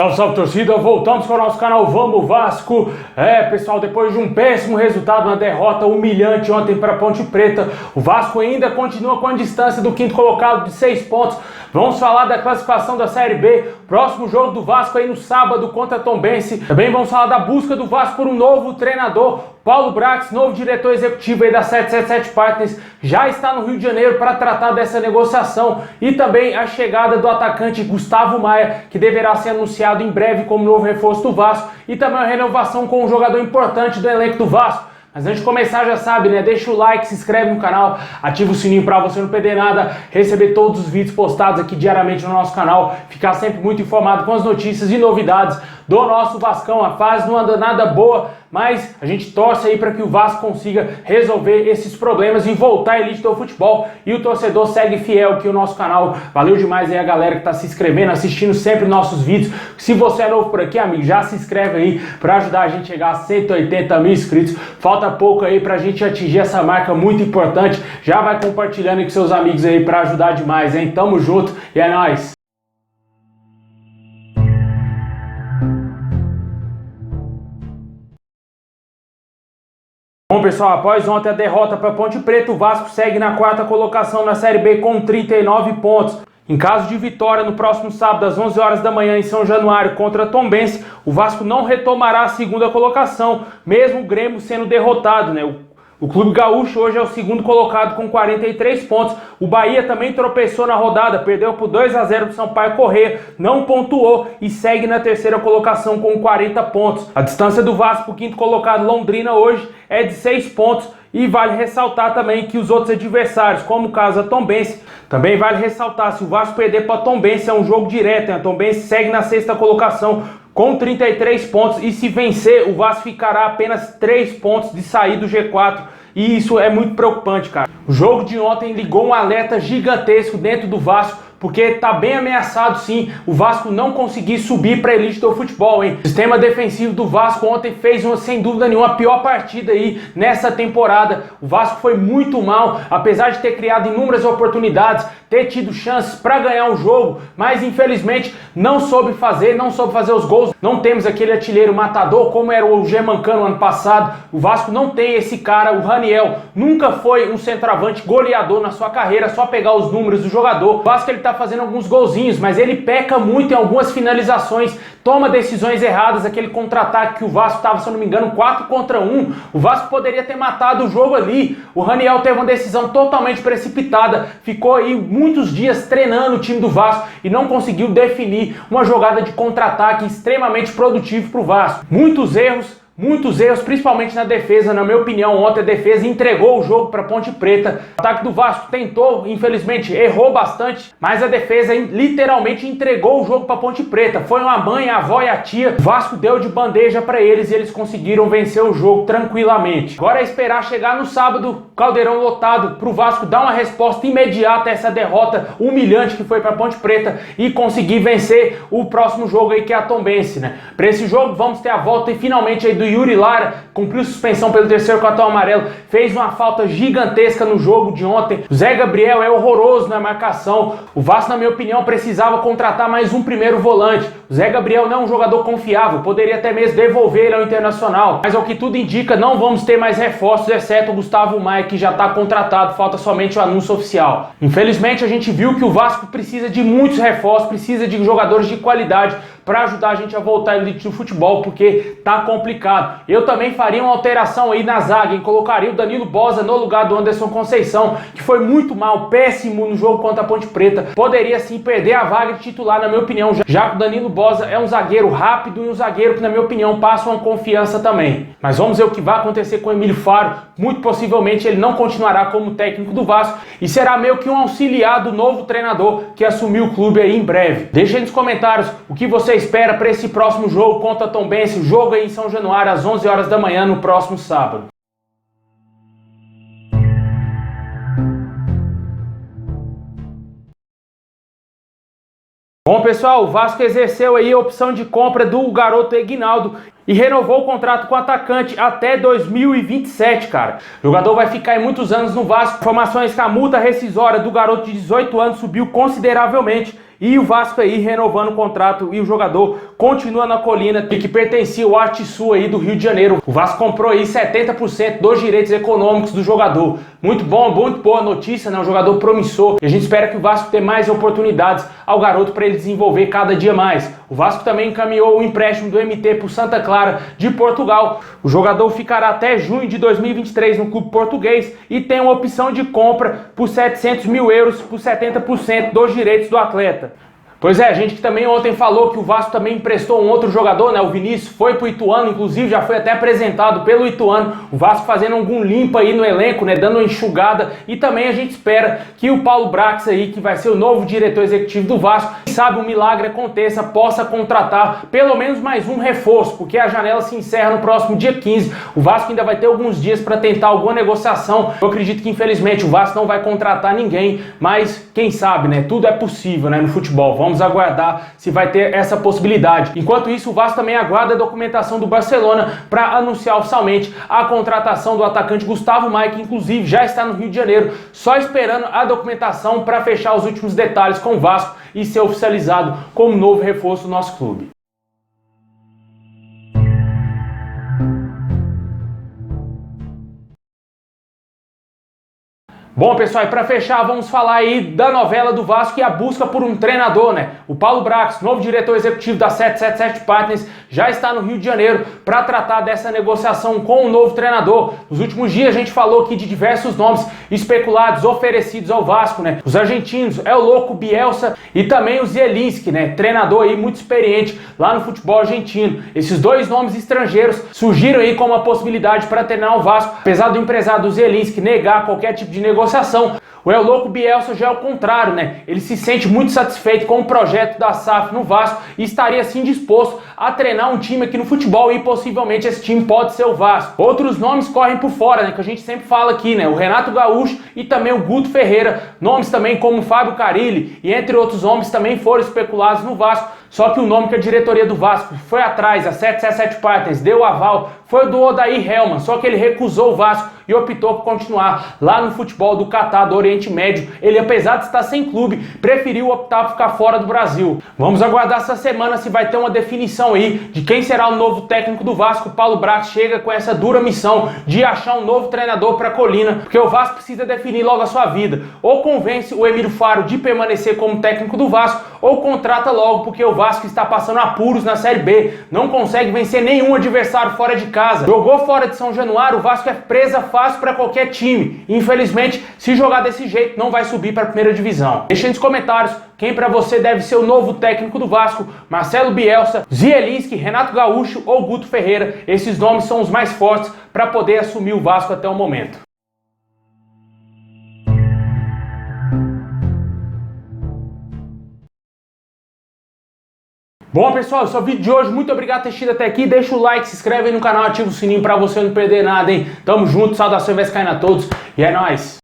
Salve, salve torcida, voltamos com o nosso canal Vamos Vasco. Pessoal, depois de um péssimo resultado, uma derrota humilhante ontem para Ponte Preta, o Vasco ainda continua com a distância do quinto colocado de 6 pontos. Vamos falar da classificação da Série B, próximo jogo do Vasco aí no sábado contra Tombense. Também vamos falar da busca do Vasco por um novo treinador. Paulo Brax, novo diretor executivo aí da 777 Partners, já está no Rio de Janeiro para tratar dessa negociação. E também a chegada do atacante Gustavo Maia, que deverá ser anunciado em breve como novo reforço do Vasco. E também a renovação com um jogador importante do elenco do Vasco. Mas antes de começar, já sabe, né? Deixa o like, se inscreve no canal, ativa o sininho para você não perder nada, receber todos os vídeos postados aqui diariamente no nosso canal, ficar sempre muito informado com as notícias e novidades do nosso Vascão. A fase não anda nada boa, mas a gente torce aí para que o Vasco consiga resolver esses problemas e voltar à elite do futebol. E o torcedor segue fiel aqui no nosso canal. Valeu demais aí a galera que está se inscrevendo, assistindo sempre nossos vídeos. Se você é novo por aqui, amigo, já se inscreve aí para ajudar a gente a chegar a 180 mil inscritos. Falta pouco aí para a gente atingir essa marca muito importante. Já vai compartilhando aí com seus amigos aí para ajudar demais, hein? Tamo junto e é nóis! Bom, pessoal, após ontem a derrota para Ponte Preta, o Vasco segue na quarta colocação na Série B com 39 pontos. Em caso de vitória no próximo sábado às 11 horas da manhã em São Januário contra Tombense, o Vasco não retomará a segunda colocação, mesmo o Grêmio sendo derrotado, né? O Clube Gaúcho hoje é o segundo colocado com 43 pontos. O Bahia também tropeçou na rodada, perdeu por 2-0 do Sampaio Corrêa, não pontuou e segue na terceira colocação com 40 pontos. A distância do Vasco para o quinto colocado, Londrina, hoje é de 6 pontos. E vale ressaltar também que os outros adversários, como o caso da Tombense, também vale ressaltar, se o Vasco perder para a Tombense é um jogo direto, né? A Tombense segue na sexta colocação com 33 pontos e se vencer, o Vasco ficará apenas 3 pontos de sair do G4 e isso é muito preocupante, cara. O jogo de ontem ligou um alerta gigantesco dentro do Vasco, porque tá bem ameaçado sim o Vasco não conseguir subir para a elite do futebol, hein? O sistema defensivo do Vasco ontem fez sem dúvida nenhuma a pior partida aí nessa temporada. O Vasco foi muito mal, apesar de ter criado inúmeras oportunidades, ter tido chances para ganhar o jogo, mas infelizmente não soube fazer os gols. Não temos aquele artilheiro matador como era o Germancano ano passado. O Vasco não tem esse cara, o Raniel nunca foi um centroavante goleador na sua carreira, só pegar os números do jogador. O Vasco ele tá fazendo alguns golzinhos, mas ele peca muito em algumas finalizações, toma decisões erradas, aquele contra-ataque que o Vasco estava, se eu não me engano, 4 contra 1, o Vasco poderia ter matado o jogo ali. O Raniel teve uma decisão totalmente precipitada, ficou aí muitos dias treinando o time do Vasco e não conseguiu definir uma jogada de contra-ataque extremamente produtivo para o Vasco. Muitos erros, principalmente na defesa. Na minha opinião, ontem a defesa entregou o jogo para Ponte Preta. O ataque do Vasco tentou, infelizmente, errou bastante, mas a defesa literalmente entregou o jogo para Ponte Preta. Foi uma mãe, a avó e a tia. O Vasco deu de bandeja para eles e eles conseguiram vencer o jogo tranquilamente. Agora é esperar chegar no sábado, Caldeirão lotado, para o Vasco dar uma resposta imediata a essa derrota humilhante que foi para Ponte Preta e conseguir vencer o próximo jogo aí, que é a Tombense, né? Para esse jogo vamos ter a volta e finalmente aí do Yuri Lara, cumpriu suspensão pelo terceiro cartão amarelo, fez uma falta gigantesca no jogo de ontem. O Zé Gabriel é horroroso na marcação. O Vasco, na minha opinião, precisava contratar mais um primeiro volante. O Zé Gabriel não é um jogador confiável, poderia até mesmo devolver ele ao Internacional, mas ao que tudo indica, não vamos ter mais reforços, exceto o Gustavo Maia, que já está contratado, falta somente o anúncio oficial. Infelizmente, a gente viu que o Vasco precisa de muitos reforços, precisa de jogadores de qualidade para ajudar a gente a voltar à elite do futebol, porque tá complicado. Eu também faria uma alteração aí na zaga, hein? Colocaria o Danilo Boza no lugar do Anderson Conceição, que foi muito mal, péssimo no jogo contra a Ponte Preta. Poderia sim perder a vaga de titular, na minha opinião, já que o Danilo Boza é um zagueiro rápido e um zagueiro que, na minha opinião, passa uma confiança também. Mas vamos ver o que vai acontecer com o Emílio Faro. Muito possivelmente ele não continuará como técnico do Vasco e será meio que um auxiliar do novo treinador que assumiu o clube aí em breve. Deixa aí nos comentários o que você espera para esse próximo jogo contra a Tombense, o jogo aí em São Januário às 11 horas da manhã no próximo sábado. Bom, pessoal, o Vasco exerceu aí a opção de compra do garoto Eguinaldo e renovou o contrato com o atacante até 2027, cara. O jogador vai ficar aí muitos anos no Vasco. Informações que a multa rescisória do garoto de 18 anos subiu consideravelmente E o Vasco aí renovando o contrato e o jogador continua na Colina, que pertencia ao Atiçu aí do Rio de Janeiro. O Vasco comprou aí 70% dos direitos econômicos do jogador. Muito bom, muito boa notícia, né? Um jogador promissor. E a gente espera que o Vasco tenha mais oportunidades ao garoto para ele desenvolver cada dia mais. O Vasco também encaminhou o empréstimo do MT para o Santa Clara de Portugal. O jogador ficará até junho de 2023 no clube português e tem uma opção de compra por 700 mil euros por 70% dos direitos do atleta. Pois é, a gente que também ontem falou que o Vasco também emprestou um outro jogador, né? O Vinícius foi pro Ituano, inclusive já foi até apresentado pelo Ituano. O Vasco fazendo algum limpa aí no elenco, né? Dando uma enxugada. E também a gente espera que o Paulo Brax aí, que vai ser o novo diretor executivo do Vasco, quem sabe um milagre aconteça, possa contratar pelo menos mais um reforço, porque a janela se encerra no próximo dia 15. O Vasco ainda vai ter alguns dias para tentar alguma negociação. Eu acredito que infelizmente o Vasco não vai contratar ninguém, mas quem sabe, né? Tudo é possível, né? No futebol. Vamos aguardar se vai ter essa possibilidade. Enquanto isso, o Vasco também aguarda a documentação do Barcelona para anunciar oficialmente a contratação do atacante Gustavo Maia, que inclusive já está no Rio de Janeiro, só esperando a documentação para fechar os últimos detalhes com o Vasco e ser oficializado como novo reforço do nosso clube. Bom, pessoal, e para fechar, vamos falar aí da novela do Vasco e a busca por um treinador, né? O Paulo Brax, novo diretor executivo da 777 Partners, já está no Rio de Janeiro para tratar dessa negociação com o novo treinador. Nos últimos dias a gente falou aqui de diversos nomes especulados, oferecidos ao Vasco, né? Os argentinos, é o louco Bielsa e também o Zielinski, né? Treinador aí muito experiente lá no futebol argentino. Esses dois nomes estrangeiros surgiram aí como uma possibilidade para treinar o Vasco, apesar do empresário do Zielinski negar qualquer tipo de negociação. O El Louco Bielsa já é o contrário, né? Ele se sente muito satisfeito com o projeto da SAF no Vasco e estaria sim disposto a treinar um time aqui no futebol e possivelmente esse time pode ser o Vasco. Outros nomes correm por fora, né? Que a gente sempre fala aqui, né? O Renato Gaúcho e também o Guto Ferreira. Nomes também como o Fábio Carille e entre outros nomes também foram especulados no Vasco. Só que o nome que a diretoria do Vasco foi atrás, a 777 Partners, deu aval, foi o do Odair Hellmann, só que ele recusou o Vasco e optou por continuar lá no futebol do Catar, do Oriente Médio. Ele, apesar de estar sem clube, preferiu optar por ficar fora do Brasil. Vamos aguardar essa semana se vai ter uma definição aí de quem será o novo técnico do Vasco. O Paulo Brax chega com essa dura missão de achar um novo treinador para Colina, porque o Vasco precisa definir logo a sua vida. Ou convence o Emílio Faro de permanecer como técnico do Vasco, ou contrata logo, porque o Vasco está passando apuros na Série B, não consegue vencer nenhum adversário fora de casa. Jogou fora de São Januário, o Vasco é presa fácil para qualquer time. Infelizmente, se jogar desse jeito, não vai subir para a primeira divisão. Deixa aí nos comentários quem para você deve ser o novo técnico do Vasco: Marcelo Bielsa, Zielinski, Renato Gaúcho ou Guto Ferreira. Esses nomes são os mais fortes para poder assumir o Vasco até o momento. Bom, pessoal, esse é o vídeo de hoje. Muito obrigado por ter assistido até aqui. Deixa o like, se inscreve aí no canal, ativa o sininho pra você não perder nada, hein? Tamo junto, saudações vascaína a todos e é nóis!